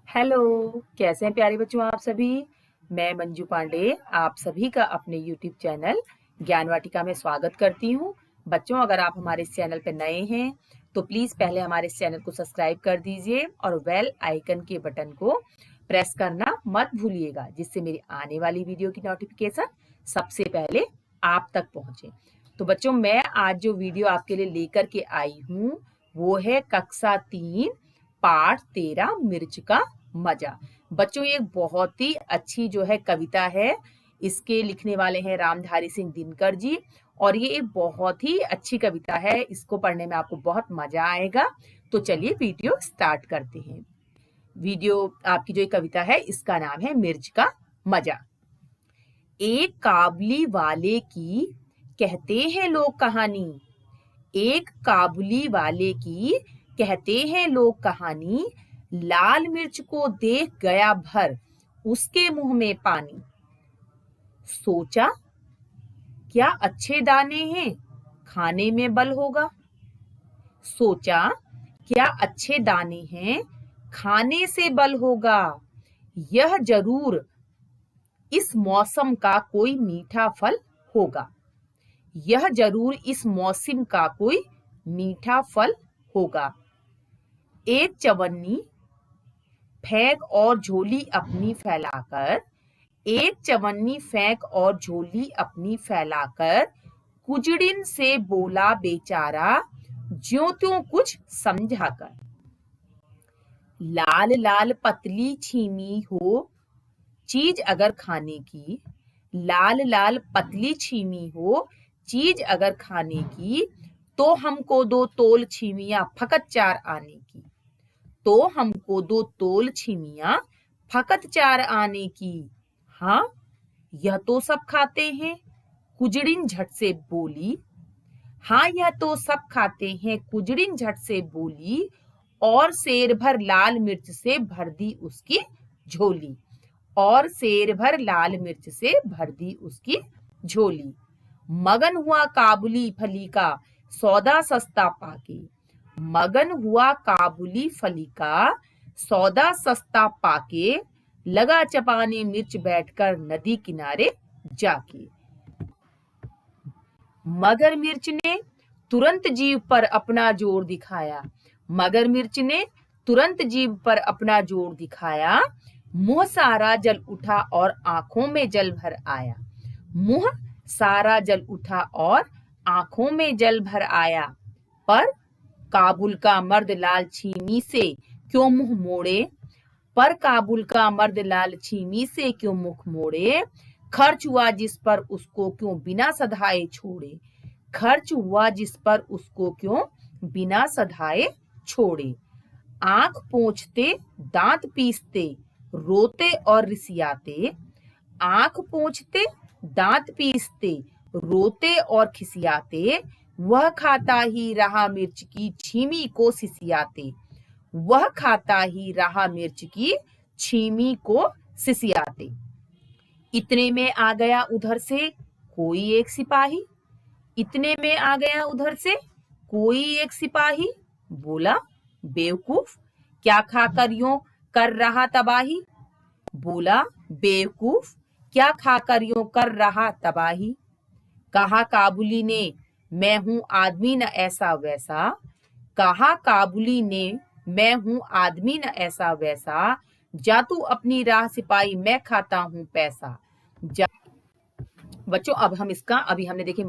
Hello. कैसे हैं प्यारे बच्चों आप सभी। मैं मंजू पांडे आप सभी का अपने यूट्यूब चैनल ज्ञान वाटिका में स्वागत करती हूँ। बच्चों, अगर आप हमारे इस चैनल पर नए हैं तो प्लीज पहले हमारे इस चैनल को सब्सक्राइब कर दीजिए और बेल आइकन के बटन को प्रेस करना मत भूलिएगा, जिससे मेरी आने वाली वीडियो की नोटिफिकेशन सबसे पहले आप तक पहुंचे। तो बच्चों, मैं आज जो वीडियो आपके लिए लेकर के आई हूँ वो है कक्षा 3 पाठ 13 मिर्च का मजा। बच्चों, ये बहुत ही अच्छी जो है कविता है। इसके लिखने वाले हैं रामधारी सिंह दिनकर जी और ये एक बहुत ही अच्छी कविता है। इसको पढ़ने में आपको बहुत मजा आएगा। तो चलिए वीडियो स्टार्ट करते हैं। वीडियो आपकी जो कविता है इसका नाम है मिर्च का मजा। एक काबुली वाले की कहते हैं लोग कहानी, एक काबुली वाले की कहते हैं लोग कहानी, लाल मिर्च को देख गया भर उसके मुंह में पानी। सोचा क्या अच्छे दाने हैं खाने में बल होगा, सोचा क्या अच्छे दाने हैं खाने से बल होगा, यह जरूर इस मौसम का कोई मीठा फल होगा, यह जरूर इस मौसम का कोई मीठा फल होगा। एक चवन्नी फेंक और झोली अपनी फैलाकर, एक चवन्नी फेंक और झोली अपनी फैलाकर, कुजड़िन से बोला बेचारा ज्यों त्यों कुछ समझाकर। लाल लाल पतली छीमी हो चीज अगर खाने की, लाल लाल पतली छीमी हो चीज अगर खाने की, तो हमको 2 तोल छीमियां फकत 4 आने की, तो हमको 2 तोल छीमियां फकत 4 आने की। हाँ, यह तो सब खाते हैं, कुजड़िन झट से बोली। हाँ, यह तो सब खाते हैं, कुजड़िन झट से बोली, और शेर भर लाल मिर्च से भर दी उसकी झोली, और शेर भर लाल मिर्च से भर दी उसकी झोली। मगन हुआ काबुली फली का सौदा सस्ता पाके, मगन हुआ काबुली फली का सौदा सस्ता पाके, लगा चपाने मिर्च बैठकर नदी किनारे जाके। मगर मिर्च ने तुरंत जीभ पर अपना जोर दिखाया, मगर मिर्च ने तुरंत जीभ पर अपना जोर दिखाया, मुंह सारा जल उठा और आंखों में जल भर आया, मुंह सारा जल उठा और आंखों में जल भर आया। पर काबुल का मर्द लाल छीमी से क्यों मुंह मोड़े, पर काबुल का मर्द लाल छीमी से क्यों मुख मोड़े, खर्च हुआ जिस पर उसको क्यों बिना सधाए छोड़े, खर्च हुआ जिस पर उसको क्यों बिना सधाए छोड़े। आंख पोंछते दांत पीसते रोते और रिसियाते, आंख पोंछते दांत पीसते रोते और खिसियाते, वह खाता ही रहा मिर्च की छीमी को सिसियाते, वह खाता ही रहा मिर्च की छीमी को सिसियाते। इतने में आ गया उधर से कोई एक सिपाही, इतने में आ गया उधर से कोई एक सिपाही, बोला बेवकूफ क्या खाकर यूं कर रहा तबाही, बोला बेवकूफ क्या खाकर यूं कर रहा तबाही। कहा काबुली ने मैं हूं आदमी न ऐसा वैसा, कहा काबुली ने मैं हूं आदमी न ऐसा वैसा, जा तू अपनी राह सिपाही मैं खाता हूं पैसा। बच्चों, अब हम इसका अभी हमने देखी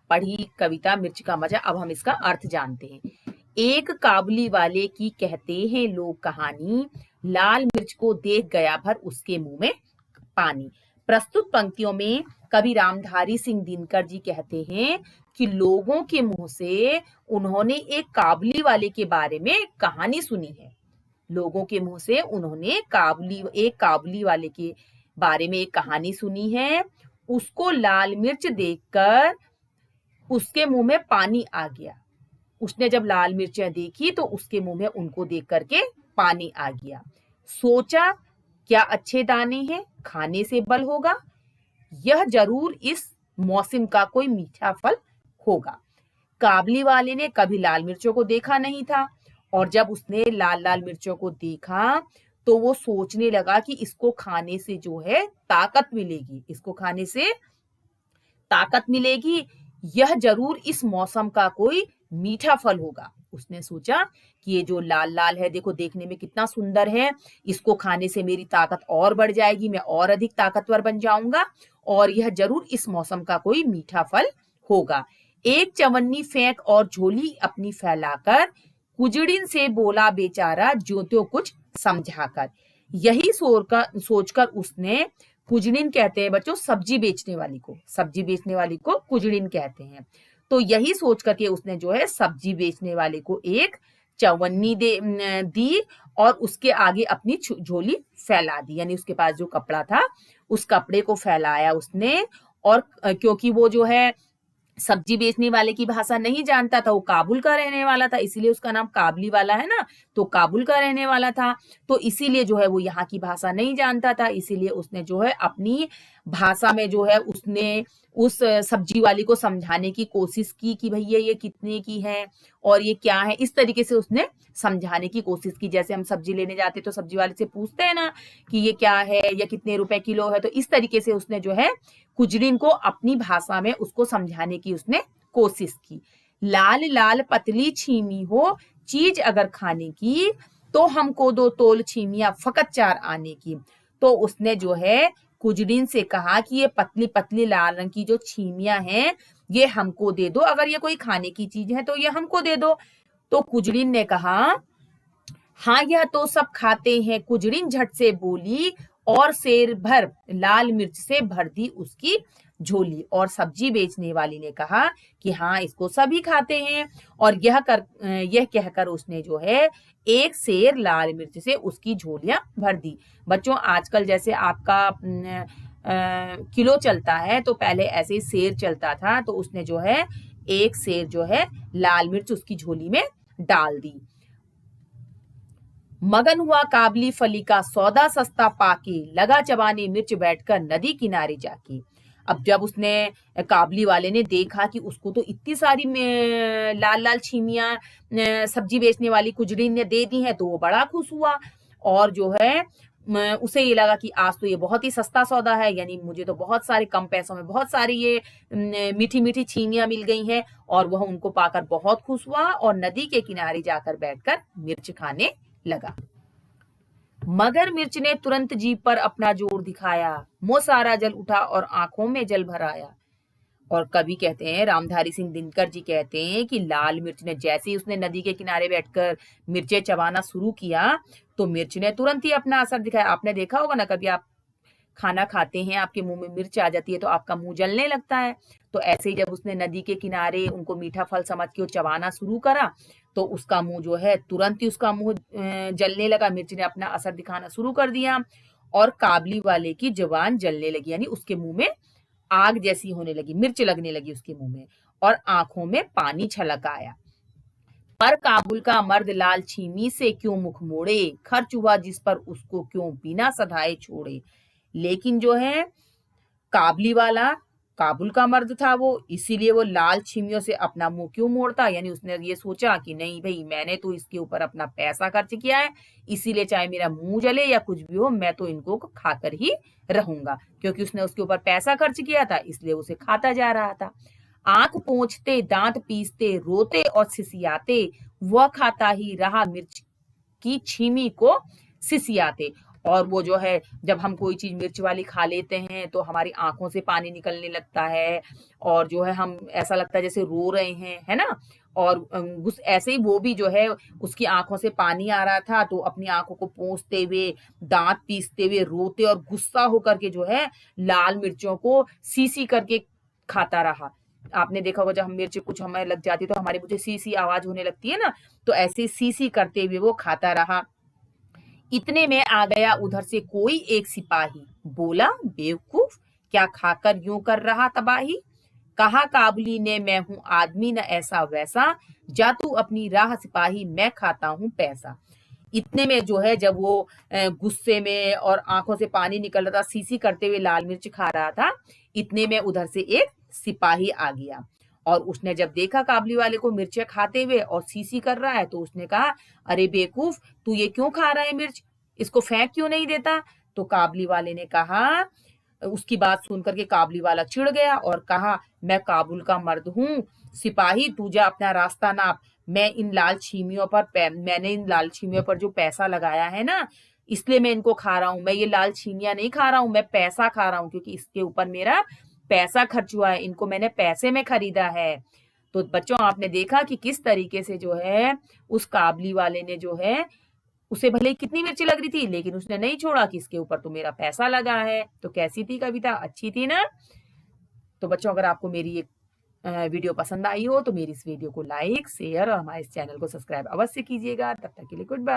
पढ़ी कविता मिर्च का मजा, अब हम इसका अर्थ जानते हैं। एक काबुली वाले की कहते हैं लोग कहानी, लाल मिर्च को देख गया भर उसके मुंह में पानी। प्रस्तुत पंक्तियों में कवि रामधारी सिंह दिनकर जी कहते हैं कि लोगों के मुंह से उन्होंने एक काबुली वाले के बारे में कहानी सुनी है, लोगों के मुंह से उन्होंने एक काबुली वाले के बारे में एक कहानी सुनी है। उसको लाल मिर्च देखकर उसके मुंह में पानी आ गया, उसने जब लाल मिर्चें देखी तो उसके मुंह में उनको देख करके पानी आ गया। सोचा क्या अच्छे दाने हैं खाने से बल होगा, यह जरूर इस मौसम का कोई मीठा फल होगा। काबली वाले ने कभी लाल मिर्चों को देखा नहीं था और जब उसने लाल लाल मिर्चों को देखा तो वो सोचने लगा कि इसको खाने से जो है ताकत मिलेगी, इसको खाने से ताकत मिलेगी, यह जरूर इस मौसम का कोई मीठा फल होगा। उसने सोचा कि ये जो लाल लाल है, देखो देखने में कितना सुंदर है, इसको खाने से मेरी ताकत और बढ़ जाएगी, मैं और अधिक ताकतवर बन जाऊंगा, और यह जरूर इस मौसम का कोई मीठा फल होगा। एक चवन्नी फेंक और झोली अपनी फैलाकर कुजड़िन से बोला बेचारा ज्यों त्यों कुछ समझाकर। यही सोचकर उसने, कुजड़िन कहते हैं बच्चों सब्जी बेचने वाली को, सब्जी बेचने वाली को कुजड़िन कहते हैं। तो यही सोच करके उसने जो है सब्जी बेचने वाले को एक चवन्नी दी और उसके आगे अपनी झोली फैला दी, यानी उसके पास जो कपड़ा था उस कपड़े को फैलाया उसने। और क्योंकि वो जो है सब्जी बेचने वाले की भाषा नहीं जानता था, वो काबुल का रहने वाला था, इसीलिए उसका नाम काबली वाला है ना, तो काबुल का रहने वाला था, तो इसीलिए जो है वो यहाँ की भाषा नहीं जानता था, इसीलिए उसने जो है अपनी भाषा में जो है उसने उस सब्जी वाली को समझाने की कोशिश की कि भैया ये कितने की है और ये क्या है, इस तरीके से उसने समझाने की कोशिश की। जैसे हम सब्जी लेने जाते तो सब्जी वाले से पूछते हैं ना कि ये क्या है या कितने रुपए किलो है, तो इस तरीके से उसने जो है कुजड़िन को अपनी भाषा में उसको समझाने की उसने कोशिश की। लाल लाल पतली छीमी हो चीज अगर खाने की, तो हमको 2 तोल छीमियां फकत 4 आने की। तो उसने जो है कुजड़िन से कहा कि ये पतली पतली लाल रंग की जो छीमियां हैं ये हमको दे दो, अगर ये कोई खाने की चीज है तो ये हमको दे दो। तो कुजड़िन ने कहा हाँ यह तो सब खाते हैं। कुजड़िन झट से बोली और शेर भर लाल मिर्च से भर दी उसकी झोली। और सब्जी बेचने वाली ने कहा कि हाँ इसको सभी खाते हैं, और यह कहकर उसने जो है एक शेर लाल मिर्च से उसकी झोलियां भर दी। बच्चों आजकल जैसे आपका किलो चलता है, तो पहले ऐसे ही शेर चलता था, तो उसने जो है एक शेर जो है लाल मिर्च उसकी झोली में डाल दी। मगन हुआ काबली फली का सौदा सस्ता पाके, लगा चबाने मिर्च बैठकर नदी किनारे जाके। अब जब उसने काबली वाले ने देखा कि उसको तो इतनी सारी लाल लाल छीमियां सब्जी बेचने वाली कुजड़िन ने दे दी हैं, तो वो बड़ा खुश हुआ और जो है उसे ये लगा कि आज तो ये बहुत ही सस्ता सौदा है, यानी मुझे तो बहुत सारे कम पैसों में बहुत सारी ये मीठी मीठी छीमियां मिल गई हैं, और वह उनको पाकर बहुत खुश हुआ और नदी के किनारे जाकर बैठकर मिर्च खाने लगा। मगर मिर्च ने तुरंत जीभ पर अपना जोर दिखाया, मुंह सारा जल उठा और आंखों में जल भर आया। और कवि कहते हैं, रामधारी सिंह दिनकर जी कहते हैं कि लाल मिर्च ने जैसे ही उसने नदी के किनारे बैठकर मिर्चें चबाना शुरू किया, तो मिर्च ने तुरंत ही अपना असर दिखाया। आपने देखा होगा ना, कभी आप खाना खाते हैं, आपके मुंह में मिर्च आ जाती है तो आपका मुंह जलने लगता है। तो ऐसे ही जब उसने नदी के किनारे उनको मीठा फल समझ के वो चबाना शुरू करा, तो उसका मुंह जो है तुरंत ही उसका मुंह जलने लगा। मिर्च ने अपना असर दिखाना शुरू कर दिया और काबली वाले की जुबान जलने लगी, यानी उसके मुंह में आग जैसी होने लगी, मिर्च लगने लगी उसके मुंह में, और आंखों में पानी छलक आया। पर काबुल का मर्द लाल छीमी से क्यों मुख मोड़े, खर्च हुआ जिस पर उसको क्यों बिना सधाए छोड़े। लेकिन जो है काबली वाला काबुल का मर्द था वो, इसीलिए वो लाल छीमियों से अपना मुंह क्यों मोड़ता, यानी उसने ये सोचा कि नहीं भाई मैंने तो इसके ऊपर अपना पैसा खर्च किया है, इसीलिए चाहे मेरा मुंह जले या कुछ भी हो मैं तो इनको खाकर ही रहूंगा। क्योंकि उसने उसके ऊपर पैसा खर्च किया था, इसलिए उसे खाता जा रहा था। आंख पोंछते दांत पीसते रोते और सिसियाते वह खाता ही रहा मिर्च की छीमी को सिसियाते। और वो जो है जब हम कोई चीज मिर्च वाली खा लेते हैं तो हमारी आंखों से पानी निकलने लगता है, और जो है हम ऐसा लगता है जैसे रो रहे हैं, है ना। और ऐसे ही वो भी जो है उसकी आंखों से पानी आ रहा था, तो अपनी आंखों को पोंछते हुए दांत पीसते हुए रोते और गुस्सा होकर के जो है लाल मिर्चों को सी करके खाता रहा। आपने देखा होगा जब हम मिर्च कुछ हमें लग जाती है तो हमारी मुझे सी आवाज होने लगती है ना, तो ऐसे सी करते हुए वो खाता रहा। इतने में आ गया उधर से कोई एक सिपाही, बोला बेवकूफ क्या खाकर यूं कर रहा तबाही। कहा काबुली ने मैं हूं आदमी न ऐसा वैसा, जा तू अपनी राह सिपाही मैं खाता हूं पैसा। इतने में जो है जब वो गुस्से में और आंखों से पानी निकल रहा था, सीसी करते हुए लाल मिर्च खा रहा था, इतने में उधर से एक सिपाही आ गया। और उसने जब देखा काबली वाले को मिर्चें खाते हुए और सीसी कर रहा है, तो उसने कहा अरे बेवकूफ तू ये क्यों खा रहा है मिर्च, इसको फेंक क्यों नहीं देता? तो काबली वाले ने कहा, उसकी बात सुन करके काबली वाला चिढ़ गया और कहा, मैं काबुल का मर्द हूँ, सिपाही तू जा अपना रास्ता नाप। मैंने इन लाल छीमियों पर जो पैसा लगाया है ना, इसलिए मैं इनको खा रहा हूँ। मैं ये लाल छीमियां नहीं खा रहा हूँ, मैं पैसा खा रहा हूँ, क्योंकि इसके ऊपर मेरा पैसा खर्च हुआ है, इनको मैंने पैसे में खरीदा है। तो बच्चों, आपने देखा कि किस तरीके से जो है उस काबली वाले ने जो है, उसे भले ही कितनी मिर्ची लग रही थी, लेकिन उसने नहीं छोड़ा कि इसके ऊपर तो मेरा पैसा लगा है। तो कैसी थी कविता? अच्छी थी ना? तो बच्चों, अगर आपको मेरी ये वीडियो पसंद आई हो तो मेरी इस वीडियो को लाइक, शेयर और हमारे इस चैनल को सब्सक्राइब अवश्य कीजिएगा। तब तक के लिए गुड बाय।